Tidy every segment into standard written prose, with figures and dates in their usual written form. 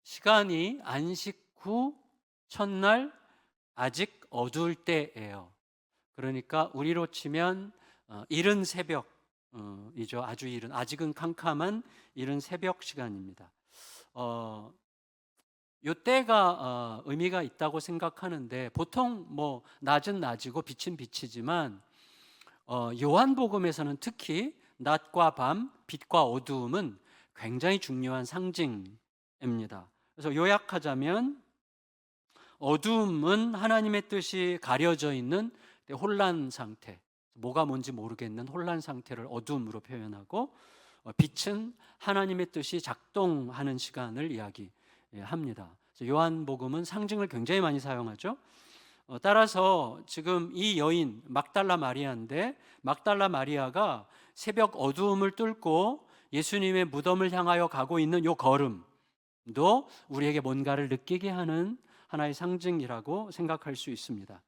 시간이 안식 후 첫날 아직 어두울 때예요. 그러니까 우리로 치면 이른 새벽이죠. 아주 이른, 아직은 캄캄한 이른 새벽 시간입니다. 어, 요 때가 의미가 있다고 생각하는데, 보통 뭐 낮은 낮이고 빛은 빛이지만 요한복음에서는 특히 낮과 밤, 빛과 어두움은 굉장히 중요한 상징입니다. 그래서 요약하자면 어두움은 하나님의 뜻이 가려져 있는 혼란 상태, 뭐가 뭔지 모르겠는 혼란 상태를 어두움으로 표현하고, 빛은 하나님의 뜻이 작동하는 시간을 이야기합니다. 요한복음은 상징을 굉장히 많이 사용하죠. 따라서 지금 이 여인 막달라 마리아인데, 막달라 마리아가 새벽 어두움을 뚫고 예수님의 무덤을 향하여 가고 있는 요 걸음도 우리에게 뭔가를 느끼게 하는 하나의 상징이라고 생각할 수 있습니다.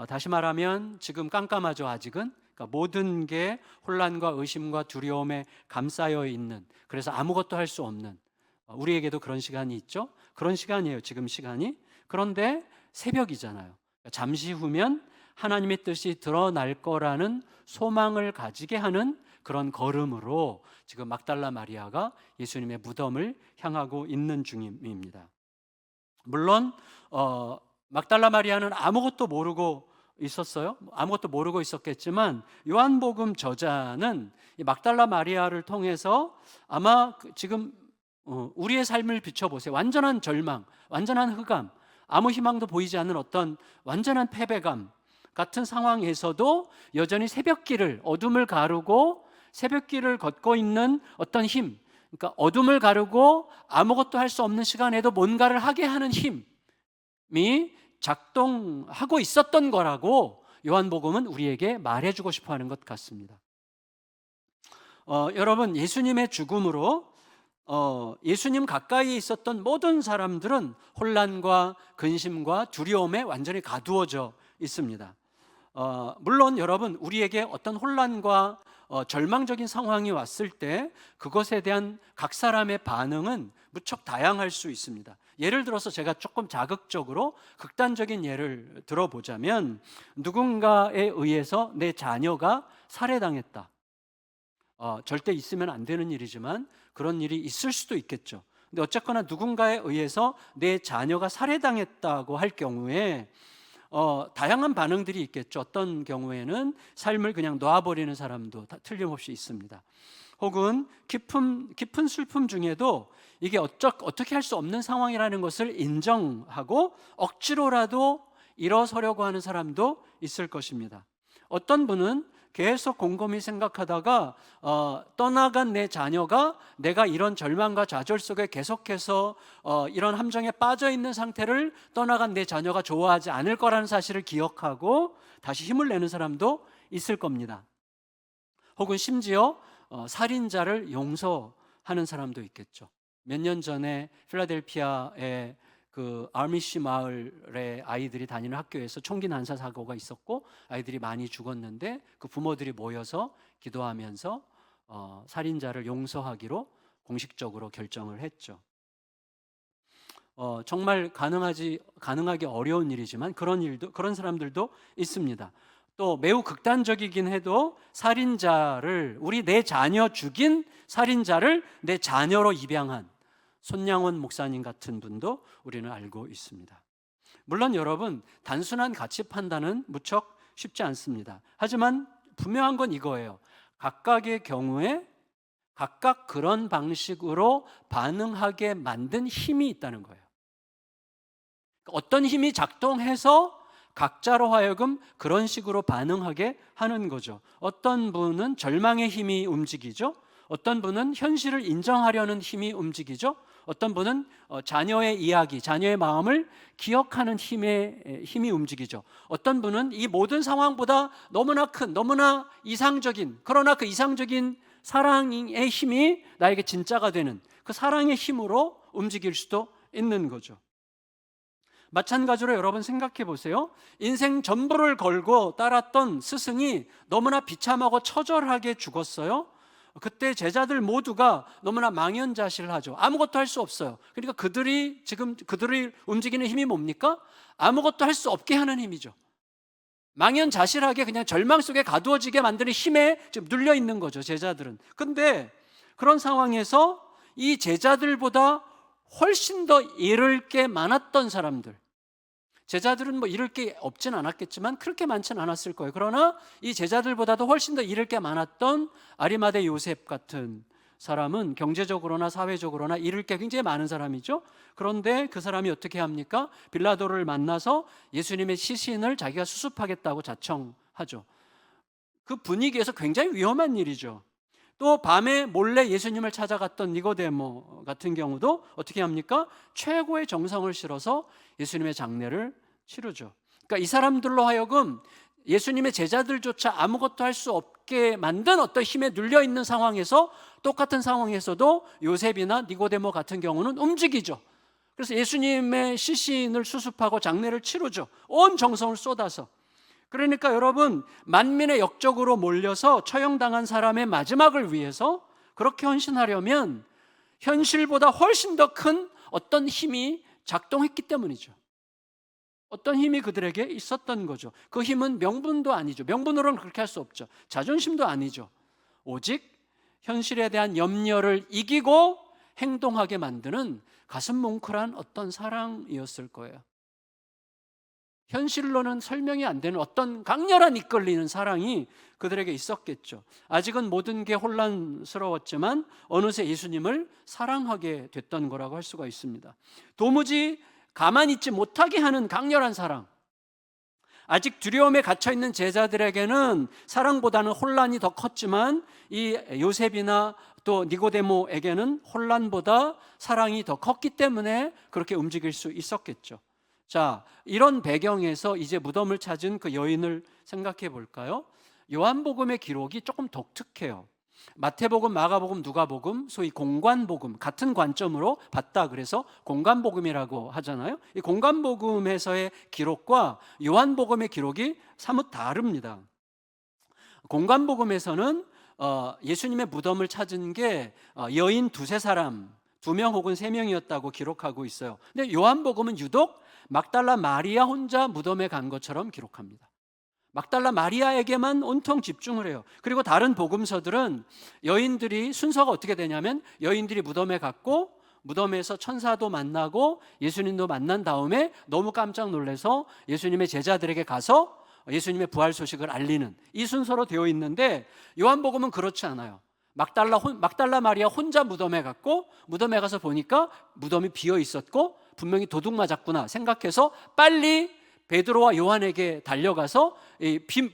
다시 말하면 지금 깜깜하죠. 아직은. 그러니까 모든 게 혼란과 의심과 두려움에 감싸여 있는, 그래서 아무것도 할 수 없는, 우리에게도 그런 시간이 있죠. 그런 시간이에요, 지금 시간이. 그런데 새벽이잖아요. 잠시 후면 하나님의 뜻이 드러날 거라는 소망을 가지게 하는 그런 걸음으로 지금 막달라 마리아가 예수님의 무덤을 향하고 있는 중입니다. 물론 막달라 마리아는 아무것도 모르고 있었어요. 아무것도 모르고 있었겠지만 요한복음 저자는 이 막달라 마리아를 통해서 아마 지금 우리의 삶을 비춰보세요. 완전한 절망, 완전한 흑암, 아무 희망도 보이지 않는 어떤 완전한 패배감 같은 상황에서도 여전히 새벽길을, 어둠을 가르고 새벽길을 걷고 있는 어떤 힘, 그러니까 어둠을 가르고 아무것도 할 수 없는 시간에도 뭔가를 하게 하는 힘이 작동하고 있었던 거라고 요한복음은 우리에게 말해주고 싶어 하는 것 같습니다. 여러분, 예수님의 죽음으로 예수님 가까이에 있었던 모든 사람들은 혼란과 근심과 두려움에 완전히 가두어져 있습니다. 물론 여러분, 우리에게 어떤 혼란과 절망적인 상황이 왔을 때 그것에 대한 각 사람의 반응은 무척 다양할 수 있습니다. 예를 들어서 제가 조금 자극적으로 극단적인 예를 들어보자면, 누군가에 의해서 내 자녀가 살해당했다. 절대 있으면 안 되는 일이지만 그런 일이 있을 수도 있겠죠. 근데 어쨌거나 누군가에 의해서 내 자녀가 살해당했다고 할 경우에 다양한 반응들이 있겠죠. 어떤 경우에는 삶을 그냥 놔버리는 사람도 틀림없이 있습니다. 혹은 깊은 슬픔 중에도 이게 어떻게 할 수 없는 상황이라는 것을 인정하고 억지로라도 일어서려고 하는 사람도 있을 것입니다. 어떤 분은 계속 곰곰이 생각하다가 떠나간 내 자녀가 내가 이런 절망과 좌절 속에 계속해서 이런 함정에 빠져 있는 상태를 떠나간 내 자녀가 좋아하지 않을 거라는 사실을 기억하고 다시 힘을 내는 사람도 있을 겁니다. 혹은 심지어 살인자를 용서하는 사람도 있겠죠. 몇 년 전에 필라델피아의 그 아미시 마을의 아이들이 다니는 학교에서 총기 난사 사고가 있었고 아이들이 많이 죽었는데 그 부모들이 모여서 기도하면서 살인자를 용서하기로 공식적으로 결정을 했죠. 정말 가능하기 어려운 일이지만 그런 사람들도 있습니다. 또 매우 극단적이긴 해도 내 자녀 죽인 살인자를 내 자녀로 입양한 손양원 목사님 같은 분도 우리는 알고 있습니다. 물론 여러분, 단순한 가치 판단은 무척 쉽지 않습니다. 하지만 분명한 건 이거예요. 각각의 경우에 각각 그런 방식으로 반응하게 만든 힘이 있다는 거예요. 어떤 힘이 작동해서 각자로 하여금 그런 식으로 반응하게 하는 거죠. 어떤 분은 절망의 힘이 움직이죠. 어떤 분은 현실을 인정하려는 힘이 움직이죠. 어떤 분은 자녀의 이야기, 자녀의 마음을 기억하는 힘이 움직이죠. 어떤 분은 이 모든 상황보다 너무나 큰, 너무나 이상적인, 그러나 그 이상적인 사랑의 힘이 나에게 진짜가 되는 그 사랑의 힘으로 움직일 수도 있는 거죠. 마찬가지로 여러분 생각해 보세요. 인생 전부를 걸고 따랐던 스승이 너무나 비참하고 처절하게 죽었어요. 그때 제자들 모두가 너무나 망연자실하죠. 아무것도 할 수 없어요. 그러니까 그들이 움직이는 힘이 뭡니까? 아무것도 할 수 없게 하는 힘이죠. 망연자실하게 그냥 절망 속에 가두어지게 만드는 힘에 지금 눌려 있는 거죠, 제자들은. 근데 그런 상황에서 이 제자들보다 훨씬 더 잃을 게 많았던 사람들, 제자들은 뭐 잃을 게 없진 않았겠지만 그렇게 많진 않았을 거예요. 그러나 이 제자들보다도 훨씬 더 잃을 게 많았던 아리마대 요셉 같은 사람은 경제적으로나 사회적으로나 잃을 게 굉장히 많은 사람이죠. 그런데 그 사람이 어떻게 합니까? 빌라도를 만나서 예수님의 시신을 자기가 수습하겠다고 자청하죠. 그 분위기에서 굉장히 위험한 일이죠. 또 밤에 몰래 예수님을 찾아갔던 니고데모 같은 경우도 어떻게 합니까? 최고의 정성을 실어서 예수님의 장례를 치르죠. 그러니까 이 사람들로 하여금 예수님의 제자들조차 아무것도 할 수 없게 만든 어떤 힘에 눌려 있는 상황에서, 똑같은 상황에서도 요셉이나 니고데모 같은 경우는 움직이죠. 그래서 예수님의 시신을 수습하고 장례를 치르죠. 온 정성을 쏟아서. 그러니까 여러분, 만민의 역적으로 몰려서 처형당한 사람의 마지막을 위해서 그렇게 헌신하려면 현실보다 훨씬 더 큰 어떤 힘이 작동했기 때문이죠. 어떤 힘이 그들에게 있었던 거죠. 그 힘은 명분도 아니죠. 명분으로는 그렇게 할 수 없죠. 자존심도 아니죠. 오직 현실에 대한 염려를 이기고 행동하게 만드는 가슴 뭉클한 어떤 사랑이었을 거예요. 현실로는 설명이 안 되는 어떤 강렬한 이끌리는 사랑이 그들에게 있었겠죠. 아직은 모든 게 혼란스러웠지만 어느새 예수님을 사랑하게 됐던 거라고 할 수가 있습니다. 도무지 가만히 있지 못하게 하는 강렬한 사랑. 아직 두려움에 갇혀있는 제자들에게는 사랑보다는 혼란이 더 컸지만 이 요셉이나 또 니고데모에게는 혼란보다 사랑이 더 컸기 때문에 그렇게 움직일 수 있었겠죠. 자, 이런 배경에서 이제 무덤을 찾은 그 여인을 생각해 볼까요? 요한복음의 기록이 조금 독특해요. 마태복음, 마가복음, 누가복음, 소위 공관복음, 같은 관점으로 봤다 그래서 공관복음이라고 하잖아요. 이 공관복음에서의 기록과 요한복음의 기록이 사뭇 다릅니다. 공관복음에서는 예수님의 무덤을 찾은 게 여인 두세 사람, 2명 혹은 3명이었다고 기록하고 있어요. 근데 요한복음은 유독 막달라 마리아 혼자 무덤에 간 것처럼 기록합니다. 막달라 마리아에게만 온통 집중을 해요. 그리고 다른 복음서들은 여인들이 순서가 어떻게 되냐면 여인들이 무덤에 갔고 무덤에서 천사도 만나고 예수님도 만난 다음에 너무 깜짝 놀라서 예수님의 제자들에게 가서 예수님의 부활 소식을 알리는 이 순서로 되어 있는데 요한복음은 그렇지 않아요. 막달라 마리아 혼자 무덤에 갔고 무덤에 가서 보니까 무덤이 비어 있었고 분명히 도둑 맞았구나 생각해서 빨리 베드로와 요한에게 달려가서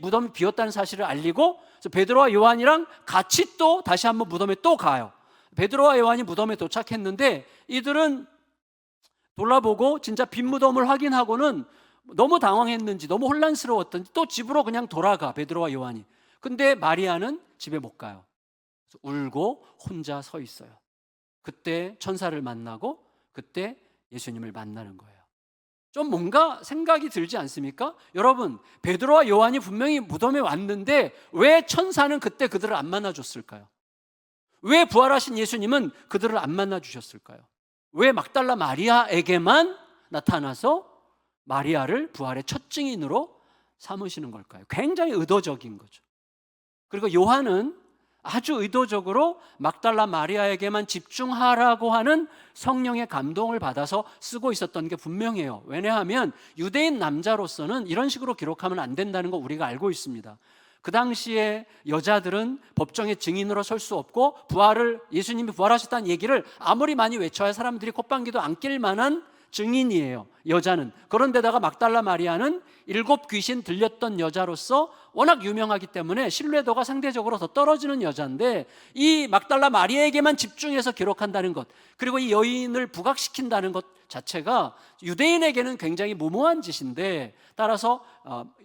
무덤이 비었다는 사실을 알리고 베드로와 요한이랑 같이 또 다시 한번 무덤에 또 가요. 베드로와 요한이 무덤에 도착했는데 이들은 돌아보고 진짜 빈 무덤을 확인하고는 너무 당황했는지 너무 혼란스러웠던지 또 집으로 그냥 돌아가, 베드로와 요한이. 근데 마리아는 집에 못 가요. 울고 혼자 서 있어요. 그때 천사를 만나고 그때 예수님을 만나는 거예요. 좀 뭔가 생각이 들지 않습니까? 여러분, 베드로와 요한이 분명히 무덤에 왔는데 왜 천사는 그때 그들을 안 만나줬을까요? 왜 부활하신 예수님은 그들을 안 만나주셨을까요? 왜 막달라 마리아에게만 나타나서 마리아를 부활의 첫 증인으로 삼으시는 걸까요? 굉장히 의도적인 거죠. 그리고 요한은 아주 의도적으로 막달라 마리아에게만 집중하라고 하는 성령의 감동을 받아서 쓰고 있었던 게 분명해요. 왜냐하면 유대인 남자로서는 이런 식으로 기록하면 안 된다는 거 우리가 알고 있습니다. 그 당시에 여자들은 법정의 증인으로 설 수 없고 예수님이 부활하셨다는 얘기를 아무리 많이 외쳐야 사람들이 콧방귀도 안 낄 만한 증인이에요, 여자는. 그런데다가 막달라 마리아는 7 귀신 들렸던 여자로서 워낙 유명하기 때문에 신뢰도가 상대적으로 더 떨어지는 여자인데 이 막달라 마리아에게만 집중해서 기록한다는 것, 그리고 이 여인을 부각시킨다는 것 자체가 유대인에게는 굉장히 무모한 짓인데, 따라서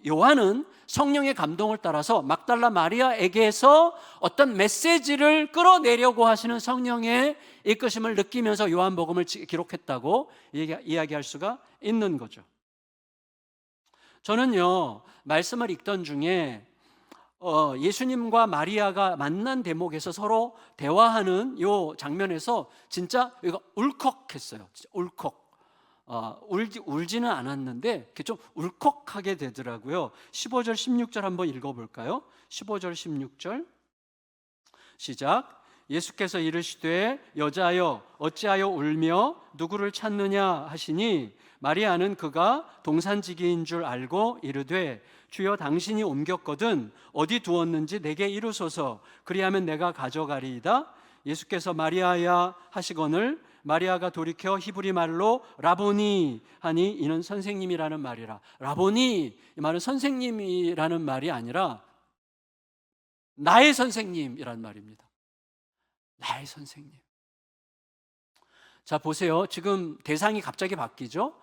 요한은 성령의 감동을 따라서 막달라 마리아에게서 어떤 메시지를 끌어내려고 하시는 성령의 이끄심을 느끼면서 요한복음을 기록했다고 이야기할 수가 있는 거죠. 저는요, 말씀을 읽던 중에 예수님과 마리아가 만난 대목에서 서로 대화하는 요 장면에서 진짜 이거 울컥했어요. 진짜 울컥. 울지는 않았는데 이렇게 좀 울컥하게 되더라고요. 15절 16절 한번 읽어볼까요? 15절 16절 시작. 예수께서 이르시되 여자여 어찌하여 울며 누구를 찾느냐 하시니 마리아는 그가 동산지기인 줄 알고 이르되 주여 당신이 옮겼거든 어디 두었는지 내게 이루소서 그리하면 내가 가져가리이다. 예수께서 마리아야 하시거늘 마리아가 돌이켜 히브리 말로 라보니 하니 이는 선생님이라는 말이라. 라보니 이 말은 선생님이라는 말이 아니라 나의 선생님이란 말입니다. 나의 선생님. 자 보세요. 지금 대상이 갑자기 바뀌죠.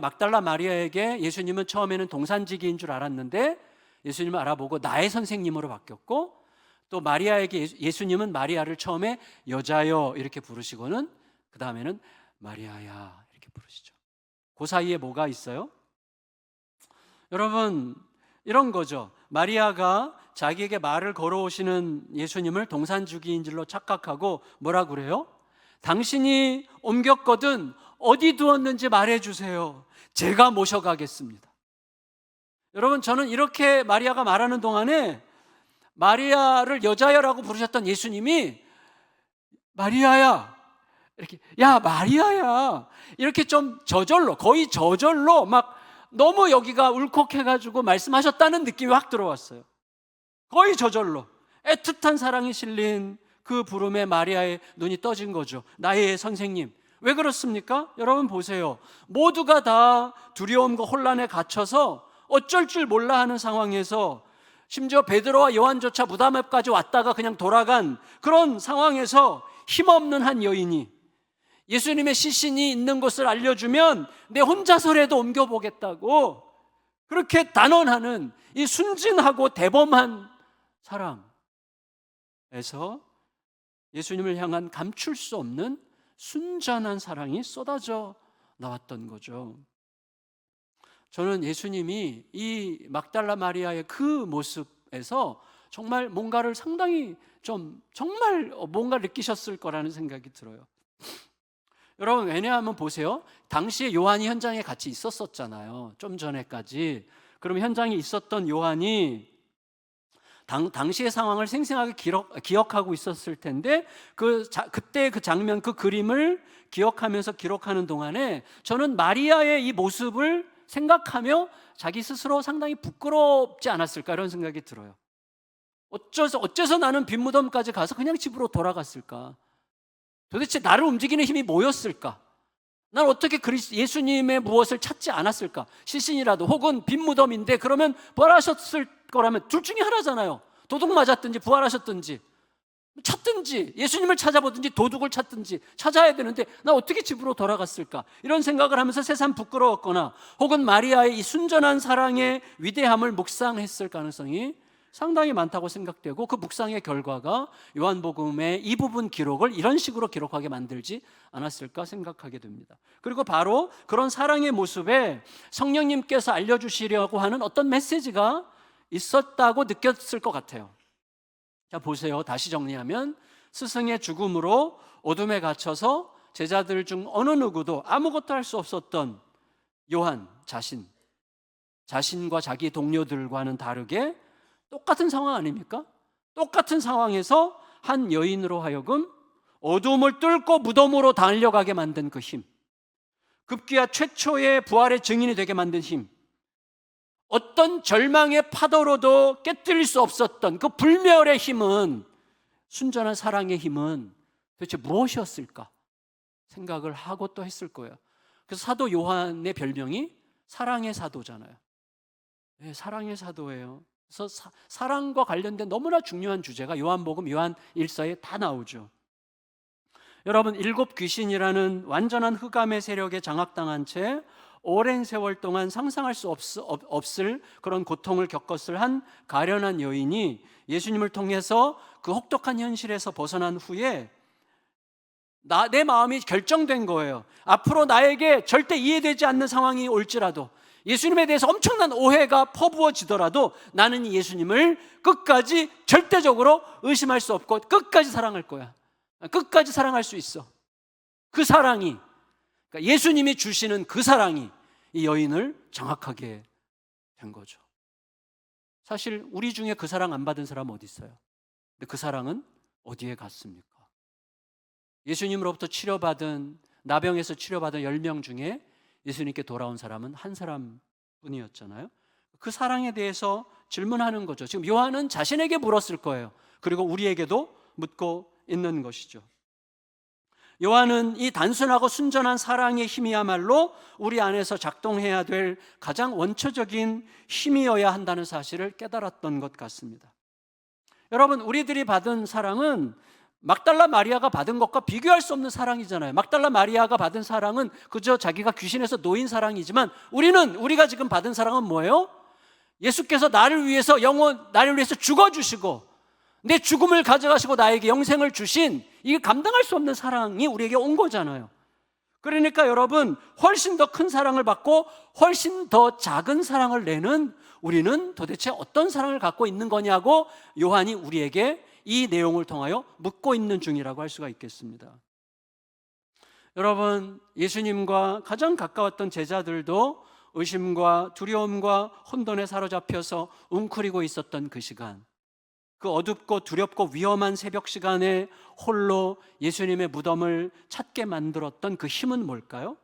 막달라 마리아에게 예수님은 처음에는 동산지기인 줄 알았는데 예수님을 알아보고 나의 선생님으로 바뀌었고, 또 마리아에게 예수님은 마리아를 처음에 여자여 이렇게 부르시고는 그 다음에는 마리아야 이렇게 부르시죠. 그 사이에 뭐가 있어요? 여러분 이런 거죠. 마리아가 자기에게 말을 걸어오시는 예수님을 동산지기인 줄로 착각하고 뭐라 그래요? 당신이 옮겼거든 어디 두었는지 말해주세요. 제가 모셔가겠습니다. 여러분 저는 이렇게 마리아가 말하는 동안에 마리아를 여자야라고 부르셨던 예수님이 마리아야 이렇게 야 마리아야 이렇게 좀 저절로 거의 저절로 막 너무 여기가 울컥해가지고 말씀하셨다는 느낌이 확 들어왔어요. 거의 저절로 애틋한 사랑이 실린 그 부름에 마리아의 눈이 떠진 거죠. 나의 선생님. 왜 그렇습니까? 여러분 보세요. 모두가 다 두려움과 혼란에 갇혀서 어쩔 줄 몰라 하는 상황에서 심지어 베드로와 요한조차 무덤앞까지 왔다가 그냥 돌아간 그런 상황에서 힘없는 한 여인이 예수님의 시신이 있는 곳을 알려주면 내 혼자서라도 옮겨보겠다고 그렇게 단언하는 이 순진하고 대범한 사랑에서 예수님을 향한 감출 수 없는 순전한 사랑이 쏟아져 나왔던 거죠. 저는 예수님이 이 막달라 마리아의 그 모습에서 정말 뭔가를 상당히 정말 뭔가 느끼셨을 거라는 생각이 들어요. 여러분 왜냐하면 보세요. 당시에 요한이 현장에 같이 있었었잖아요. 좀 전에까지. 그럼 현장에 있었던 요한이 당시의 상황을 생생하게 기억하고 있었을 텐데 그때 그 장면, 그 그림을 기억하면서 기록하는 동안에 저는 마리아의 이 모습을 생각하며 자기 스스로 상당히 부끄럽지 않았을까 이런 생각이 들어요. 어째서 나는 빈무덤까지 가서 그냥 집으로 돌아갔을까? 도대체 나를 움직이는 힘이 뭐였을까? 난 어떻게 예수님의 무엇을 찾지 않았을까? 시신이라도 혹은 빈무덤인데 그러면 부활하셨을 거라면 둘 중에 하나잖아요. 도둑 맞았든지 부활하셨든지 찾든지 예수님을 찾아보든지 도둑을 찾든지 찾아야 되는데 나 어떻게 집으로 돌아갔을까? 이런 생각을 하면서 세상 부끄러웠거나 혹은 마리아의 이 순전한 사랑의 위대함을 묵상했을 가능성이 상당히 많다고 생각되고 그 묵상의 결과가 요한복음의 이 부분 기록을 이런 식으로 기록하게 만들지 않았을까 생각하게 됩니다. 그리고 바로 그런 사랑의 모습에 성령님께서 알려주시려고 하는 어떤 메시지가 있었다고 느꼈을 것 같아요. 자 보세요. 다시 정리하면 스승의 죽음으로 어둠에 갇혀서 제자들 중 어느 누구도 아무것도 할 수 없었던 요한 자신과 자기 동료들과는 다르게 똑같은 상황 아닙니까? 똑같은 상황에서 한 여인으로 하여금 어둠을 뚫고 무덤으로 달려가게 만든 그 힘, 급기야 최초의 부활의 증인이 되게 만든 힘, 어떤 절망의 파도로도 깨뜨릴 수 없었던 그 불멸의 힘은, 순전한 사랑의 힘은 도대체 무엇이었을까 생각을 하고 또 했을 거예요. 그래서 사도 요한의 별명이 사랑의 사도잖아요. 네, 사랑의 사도예요. 그래서 사랑과 관련된 너무나 중요한 주제가 요한복음, 요한 1서에 다 나오죠. 여러분, 일곱 귀신이라는 완전한 흑암의 세력에 장악당한 채 오랜 세월 동안 상상할 수 없을 그런 고통을 겪었을 한 가련한 여인이 예수님을 통해서 그 혹독한 현실에서 벗어난 후에 내 마음이 결정된 거예요. 앞으로 나에게 절대 이해되지 않는 상황이 올지라도, 예수님에 대해서 엄청난 오해가 퍼부어지더라도 나는 이 예수님을 끝까지 절대적으로 의심할 수 없고 끝까지 사랑할 거야. 끝까지 사랑할 수 있어. 그 사랑이, 그러니까 예수님이 주시는 그 사랑이 이 여인을 장악하게 된 거죠. 사실 우리 중에 그 사랑 안 받은 사람 어디 있어요? 근데 그 사랑은 어디에 갔습니까? 예수님으로부터 치료받은, 나병에서 치료받은 10명 중에 예수님께 돌아온 사람은 한 사람뿐이었잖아요. 그 사랑에 대해서 질문하는 거죠. 지금 요한은 자신에게 물었을 거예요. 그리고 우리에게도 묻고 있는 것이죠. 요한은 이 단순하고 순전한 사랑의 힘이야말로 우리 안에서 작동해야 될 가장 원초적인 힘이어야 한다는 사실을 깨달았던 것 같습니다. 여러분, 우리들이 받은 사랑은 막달라 마리아가 받은 것과 비교할 수 없는 사랑이잖아요. 막달라 마리아가 받은 사랑은 그저 자기가 귀신에서 놓인 사랑이지만 우리가 지금 받은 사랑은 뭐예요? 예수께서 나를 위해서 죽어주시고 내 죽음을 가져가시고 나에게 영생을 주신, 이게 감당할 수 없는 사랑이 우리에게 온 거잖아요. 그러니까 여러분, 훨씬 더 큰 사랑을 받고 훨씬 더 작은 사랑을 내는 우리는 도대체 어떤 사랑을 갖고 있는 거냐고 요한이 우리에게 이 내용을 통하여 묻고 있는 중이라고 할 수가 있겠습니다. 여러분, 예수님과 가장 가까웠던 제자들도 의심과 두려움과 혼돈에 사로잡혀서 웅크리고 있었던 그 시간, 그 어둡고 두렵고 위험한 새벽 시간에 홀로 예수님의 무덤을 찾게 만들었던 그 힘은 뭘까요?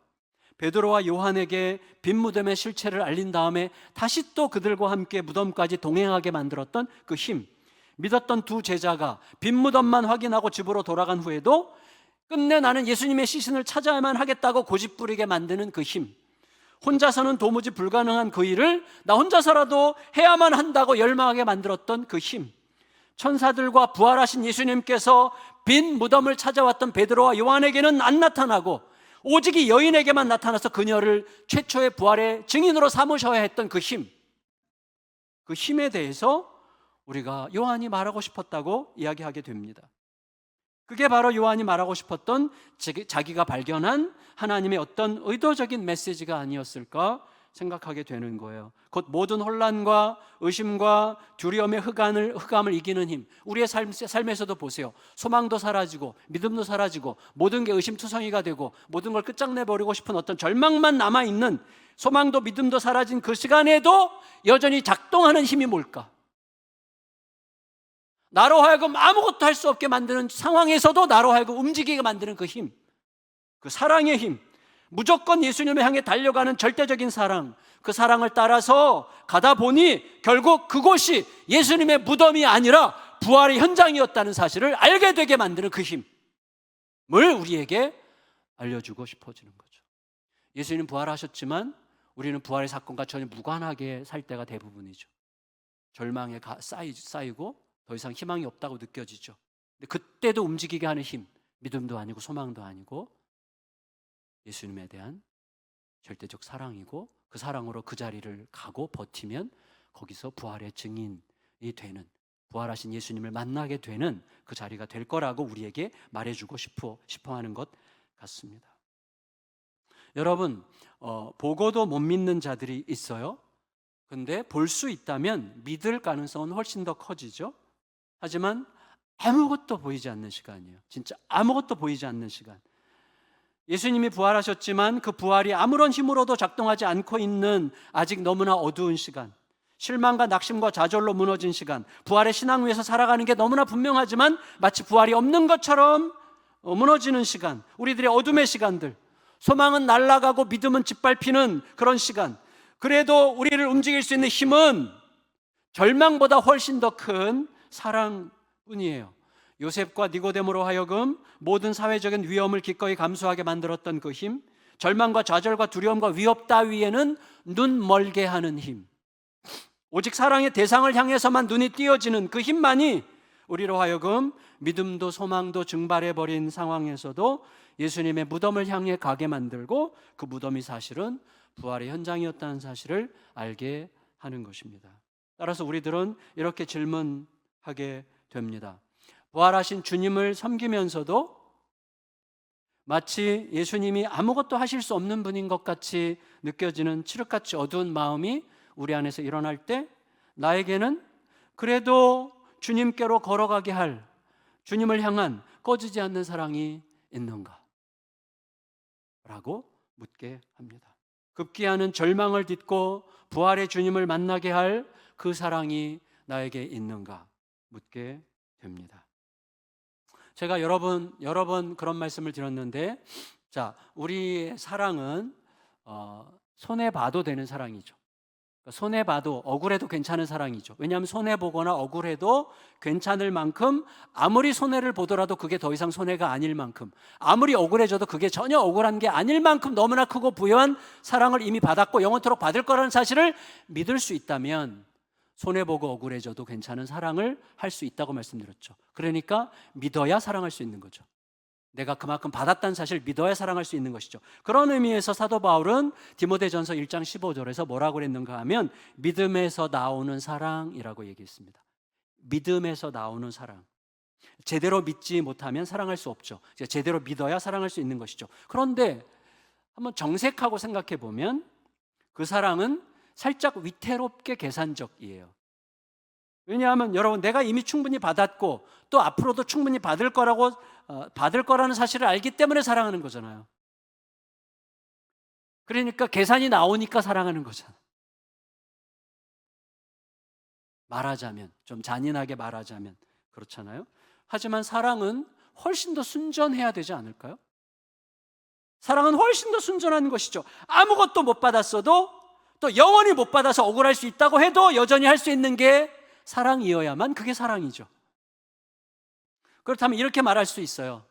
베드로와 요한에게 빈 무덤의 실체를 알린 다음에 다시 또 그들과 함께 무덤까지 동행하게 만들었던 그 힘, 믿었던 두 제자가 빈 무덤만 확인하고 집으로 돌아간 후에도 끝내 나는 예수님의 시신을 찾아야만 하겠다고 고집부리게 만드는 그 힘, 혼자서는 도무지 불가능한 그 일을 나 혼자서라도 해야만 한다고 열망하게 만들었던 그 힘, 천사들과 부활하신 예수님께서 빈 무덤을 찾아왔던 베드로와 요한에게는 안 나타나고 오직 이 여인에게만 나타나서 그녀를 최초의 부활의 증인으로 삼으셔야 했던 그 힘, 그 힘에 대해서 우리가 요한이 말하고 싶었다고 이야기하게 됩니다. 그게 바로 요한이 말하고 싶었던 자기가 발견한 하나님의 어떤 의도적인 메시지가 아니었을까 생각하게 되는 거예요. 곧 모든 혼란과 의심과 두려움의 흑암을 이기는 힘. 우리의 삶에서도 보세요. 소망도 사라지고 믿음도 사라지고 모든 게 의심투성이가 되고 모든 걸 끝장내버리고 싶은 어떤 절망만 남아있는, 소망도 믿음도 사라진 그 시간에도 여전히 작동하는 힘이 뭘까? 나로 하여금 아무것도 할 수 없게 만드는 상황에서도 나로 하여금 움직이게 만드는 그 힘, 그 사랑의 힘, 무조건 예수님을 향해 달려가는 절대적인 사랑, 그 사랑을 따라서 가다 보니 결국 그곳이 예수님의 무덤이 아니라 부활의 현장이었다는 사실을 알게 되게 만드는 그 힘을 우리에게 알려주고 싶어지는 거죠. 예수님 부활하셨지만 우리는 부활의 사건과 전혀 무관하게 살 때가 대부분이죠. 절망에 쌓이고 더 이상 희망이 없다고 느껴지죠. 근데 그때도 움직이게 하는 힘, 믿음도 아니고 소망도 아니고 예수님에 대한 절대적 사랑이고, 그 사랑으로 그 자리를 가고 버티면 거기서 부활의 증인이 되는, 부활하신 예수님을 만나게 되는 그 자리가 될 거라고 우리에게 말해주고 싶어 하는 것 같습니다. 여러분, 보고도 못 믿는 자들이 있어요. 근데 볼 수 있다면 믿을 가능성은 훨씬 더 커지죠. 하지만 아무것도 보이지 않는 시간이에요. 진짜 아무것도 보이지 않는 시간. 예수님이 부활하셨지만 그 부활이 아무런 힘으로도 작동하지 않고 있는 아직 너무나 어두운 시간, 실망과 낙심과 좌절로 무너진 시간, 부활의 신앙 위에서 살아가는 게 너무나 분명하지만 마치 부활이 없는 것처럼 무너지는 시간, 우리들의 어둠의 시간들, 소망은 날아가고 믿음은 짓밟히는 그런 시간, 그래도 우리를 움직일 수 있는 힘은 절망보다 훨씬 더 큰 사랑뿐이에요. 요셉과 니고데모로 하여금 모든 사회적인 위험을 기꺼이 감수하게 만들었던 그 힘, 절망과 좌절과 두려움과 위협 따위에는 눈 멀게 하는 힘, 오직 사랑의 대상을 향해서만 눈이 띄어지는 그 힘만이 우리로 하여금 믿음도 소망도 증발해버린 상황에서도 예수님의 무덤을 향해 가게 만들고, 그 무덤이 사실은 부활의 현장이었다는 사실을 알게 하는 것입니다. 따라서 우리들은 이렇게 질문하게 됩니다. 부활하신 주님을 섬기면서도 마치 예수님이 아무것도 하실 수 없는 분인 것 같이 느껴지는 칠흑같이 어두운 마음이 우리 안에서 일어날 때 나에게는 그래도 주님께로 걸어가게 할, 주님을 향한 꺼지지 않는 사랑이 있는가? 라고 묻게 합니다. 급기야는 절망을 딛고 부활의 주님을 만나게 할 그 사랑이 나에게 있는가? 묻게 됩니다. 제가 여러 번 그런 말씀을 드렸는데, 자, 우리의 사랑은 손해봐도 되는 사랑이죠. 손해봐도 억울해도 괜찮은 사랑이죠. 왜냐하면 손해보거나 억울해도 괜찮을 만큼, 아무리 손해를 보더라도 그게 더 이상 손해가 아닐 만큼, 아무리 억울해져도 그게 전혀 억울한 게 아닐 만큼 너무나 크고 부유한 사랑을 이미 받았고 영원토록 받을 거라는 사실을 믿을 수 있다면 손해보고 억울해져도 괜찮은 사랑을 할 수 있다고 말씀드렸죠. 그러니까 믿어야 사랑할 수 있는 거죠. 내가 그만큼 받았다는 사실을 믿어야 사랑할 수 있는 것이죠. 그런 의미에서 사도 바울은 디모데전서 1장 15절에서 뭐라고 그랬는가 하면 믿음에서 나오는 사랑이라고 얘기했습니다. 믿음에서 나오는 사랑. 제대로 믿지 못하면 사랑할 수 없죠. 제대로 믿어야 사랑할 수 있는 것이죠. 그런데 한번 정색하고 생각해 보면 그 사랑은 살짝 위태롭게 계산적이에요. 왜냐하면 여러분, 내가 이미 충분히 받았고 또 앞으로도 충분히 받을 거라는 사실을 알기 때문에 사랑하는 거잖아요. 그러니까 계산이 나오니까 사랑하는 거잖아요. 말하자면, 좀 잔인하게 말하자면 그렇잖아요. 하지만 사랑은 훨씬 더 순전해야 되지 않을까요? 사랑은 훨씬 더 순전한 것이죠. 아무것도 못 받았어도 또 영원히 못 받아서 억울할 수 있다고 해도 여전히 할 수 있는 게 사랑이어야만 그게 사랑이죠. 그렇다면 이렇게 말할 수 있어요.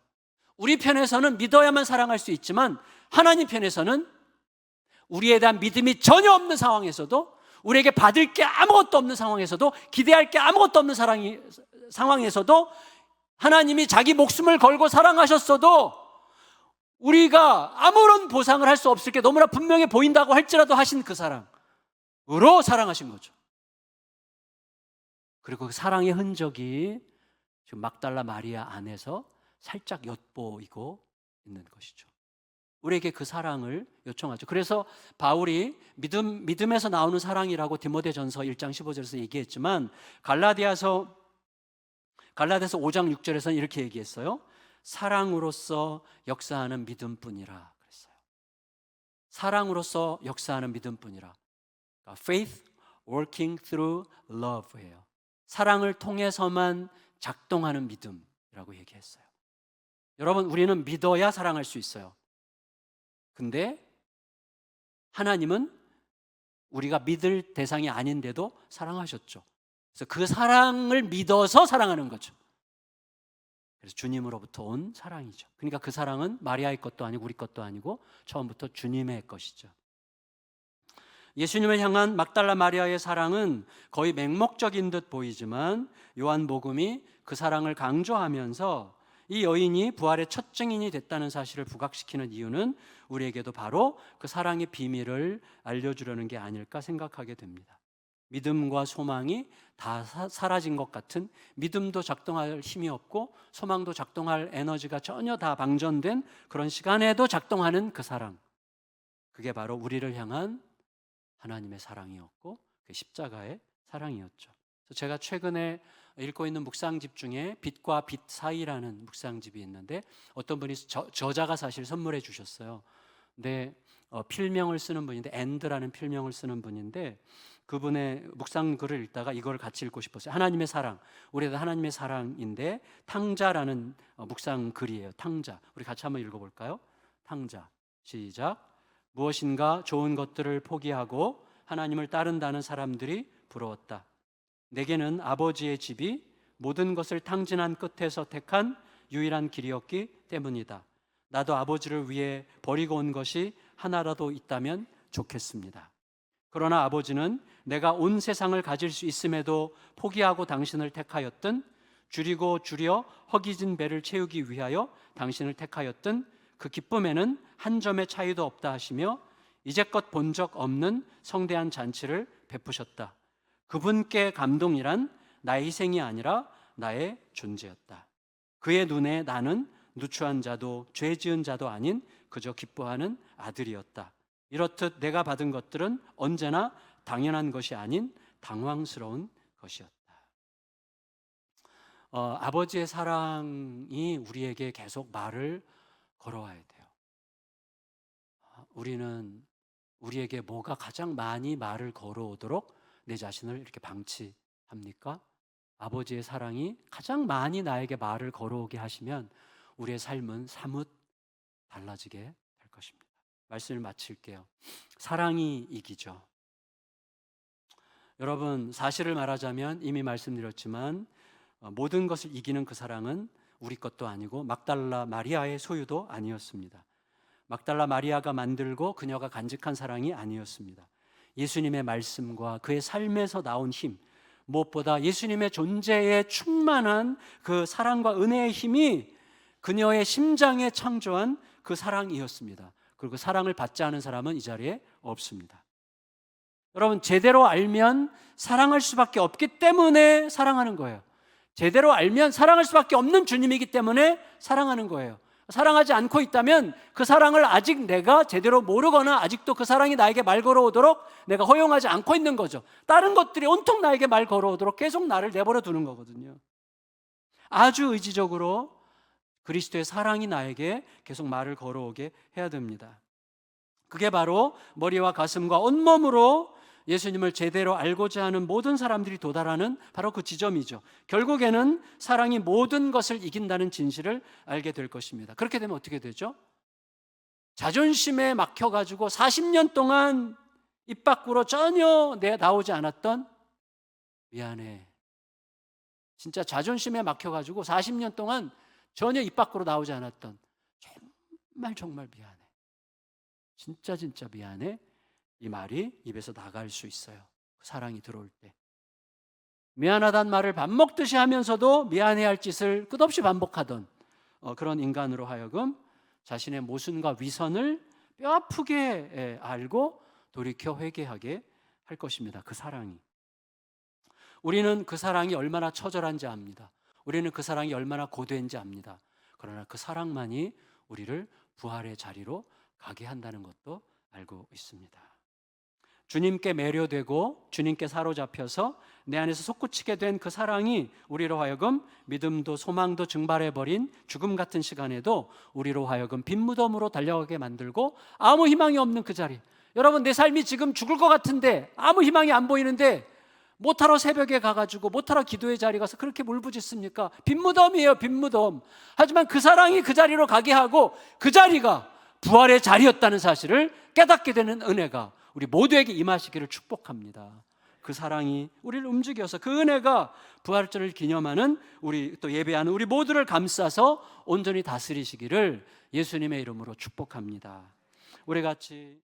우리 편에서는 믿어야만 사랑할 수 있지만 하나님 편에서는 우리에 대한 믿음이 전혀 없는 상황에서도, 우리에게 받을 게 아무것도 없는 상황에서도, 기대할 게 아무것도 없는 상황에서도 하나님이 자기 목숨을 걸고 사랑하셨어도 우리가 아무런 보상을 할 수 없을 게 너무나 분명해 보인다고 할지라도 하신 그 사랑으로 사랑하신 거죠. 그리고 그 사랑의 흔적이 지금 막달라 마리아 안에서 살짝 엿보이고 있는 것이죠. 우리에게 그 사랑을 요청하죠. 그래서 바울이 믿음에서 나오는 사랑이라고 디모데전서 1장 15절에서 얘기했지만 갈라디아서 5장 6절에서는 이렇게 얘기했어요. 사랑으로서 역사하는 믿음뿐이라 그랬어요. 사랑으로서 역사하는 믿음뿐이라. 그러니까 faith working through love예요. 사랑을 통해서만 작동하는 믿음이라고 얘기했어요. 여러분, 우리는 믿어야 사랑할 수 있어요. 근데 하나님은 우리가 믿을 대상이 아닌데도 사랑하셨죠. 그래서 그 사랑을 믿어서 사랑하는 거죠. 그래서 주님으로부터 온 사랑이죠. 그러니까 그 사랑은 마리아의 것도 아니고 우리 것도 아니고 처음부터 주님의 것이죠. 예수님을 향한 막달라 마리아의 사랑은 거의 맹목적인 듯 보이지만 요한복음이 그 사랑을 강조하면서 이 여인이 부활의 첫 증인이 됐다는 사실을 부각시키는 이유는 우리에게도 바로 그 사랑의 비밀을 알려주려는 게 아닐까 생각하게 됩니다. 믿음과 소망이 다 사라진 것 같은, 믿음도 작동할 힘이 없고 소망도 작동할 에너지가 전혀 다 방전된 그런 시간에도 작동하는 그 사랑, 그게 바로 우리를 향한 하나님의 사랑이었고 그 십자가의 사랑이었죠. 그래서 제가 최근에 읽고 있는 묵상집 중에 빛과 빛 사이라는 묵상집이 있는데 어떤 분이 저자가 사실 선물해 주셨어요. 근데 필명을 쓰는 분인데, 앤드라는 필명을 쓰는 분인데, 그분의 묵상 글을 읽다가 이걸 같이 읽고 싶었어요. 하나님의 사랑, 우리도 하나님의 사랑인데 탕자라는 묵상 글이에요. 탕자, 우리 같이 한번 읽어볼까요? 탕자, 시작. 무엇인가 좋은 것들을 포기하고 하나님을 따른다는 사람들이 부러웠다. 내게는 아버지의 집이 모든 것을 탕진한 끝에서 택한 유일한 길이었기 때문이다. 나도 아버지를 위해 버리고 온 것이 하나라도 있다면 좋겠습니다. 그러나 아버지는 내가 온 세상을 가질 수 있음에도 포기하고 당신을 택하였든, 줄이고 줄여 허기진 배를 채우기 위하여 당신을 택하였든 그 기쁨에는 한 점의 차이도 없다 하시며 이제껏 본 적 없는 성대한 잔치를 베푸셨다. 그분께 감동이란 나의 희생이 아니라 나의 존재였다. 그의 눈에 나는 누추한 자도 죄 지은 자도 아닌 그저 기뻐하는 아들이었다. 이렇듯 내가 받은 것들은 언제나 당연한 것이 아닌 당황스러운 것이었다. 아버지의 사랑이 우리에게 계속 말을 걸어와야 돼요. 우리는 우리에게 뭐가 가장 많이 말을 걸어오도록 내 자신을 이렇게 방치합니까? 아버지의 사랑이 가장 많이 나에게 말을 걸어오게 하시면 우리의 삶은 사뭇 달라지게 될 것입니다. 말씀을 마칠게요. 사랑이 이기죠. 여러분, 사실을 말하자면 이미 말씀드렸지만 모든 것을 이기는 그 사랑은 우리 것도 아니고 막달라 마리아의 소유도 아니었습니다. 막달라 마리아가 만들고 그녀가 간직한 사랑이 아니었습니다. 예수님의 말씀과 그의 삶에서 나온 힘, 무엇보다 예수님의 존재에 충만한 그 사랑과 은혜의 힘이 그녀의 심장에 창조한 그 사랑이었습니다. 그리고 그 사랑을 받지 않은 사람은 이 자리에 없습니다. 여러분, 제대로 알면 사랑할 수밖에 없기 때문에 사랑하는 거예요. 제대로 알면 사랑할 수밖에 없는 주님이기 때문에 사랑하는 거예요. 사랑하지 않고 있다면 그 사랑을 아직 내가 제대로 모르거나 아직도 그 사랑이 나에게 말 걸어오도록 내가 허용하지 않고 있는 거죠. 다른 것들이 온통 나에게 말 걸어오도록 계속 나를 내버려 두는 거거든요. 아주 의지적으로 그리스도의 사랑이 나에게 계속 말을 걸어오게 해야 됩니다. 그게 바로 머리와 가슴과 온몸으로 예수님을 제대로 알고자 하는 모든 사람들이 도달하는 바로 그 지점이죠. 결국에는 사랑이 모든 것을 이긴다는 진실을 알게 될 것입니다. 그렇게 되면 어떻게 되죠? 자존심에 막혀가지고 40년 동안 입 밖으로 전혀 나오지 않았던 미안해. 진짜 자존심에 막혀가지고 40년 동안 전혀 입 밖으로 나오지 않았던 정말 미안해. 진짜 미안해. 이 말이 입에서 나갈 수 있어요. 사랑이 들어올 때. 미안하단 말을 밥 먹듯이 하면서도 미안해할 짓을 끝없이 반복하던 그런 인간으로 하여금 자신의 모순과 위선을 뼈아프게 알고 돌이켜 회개하게 할 것입니다. 그 사랑이. 우리는 그 사랑이 얼마나 처절한지 압니다. 우리는 그 사랑이 얼마나 고된지 압니다. 그러나 그 사랑만이 우리를 부활의 자리로 가게 한다는 것도 알고 있습니다. 주님께 매료되고 주님께 사로잡혀서 내 안에서 솟구치게 된 그 사랑이 우리로 하여금 믿음도 소망도 증발해버린 죽음 같은 시간에도 우리로 하여금 빈 무덤으로 달려가게 만들고 아무 희망이 없는 그 자리. 여러분, 내 삶이 지금 죽을 것 같은데 아무 희망이 안 보이는데 못하러 새벽에 가가지고 못하러 기도의 자리 가서 그렇게 울부짖습니까? 빈 무덤이에요, 빈 무덤. 하지만 그 사랑이 그 자리로 가게 하고 그 자리가 부활의 자리였다는 사실을 깨닫게 되는 은혜가 우리 모두에게 임하시기를 축복합니다. 그 사랑이 우리를 움직여서 그 은혜가 부활절을 기념하는 우리 또 예배하는 우리 모두를 감싸서 온전히 다스리시기를 예수님의 이름으로 축복합니다. 우리 같이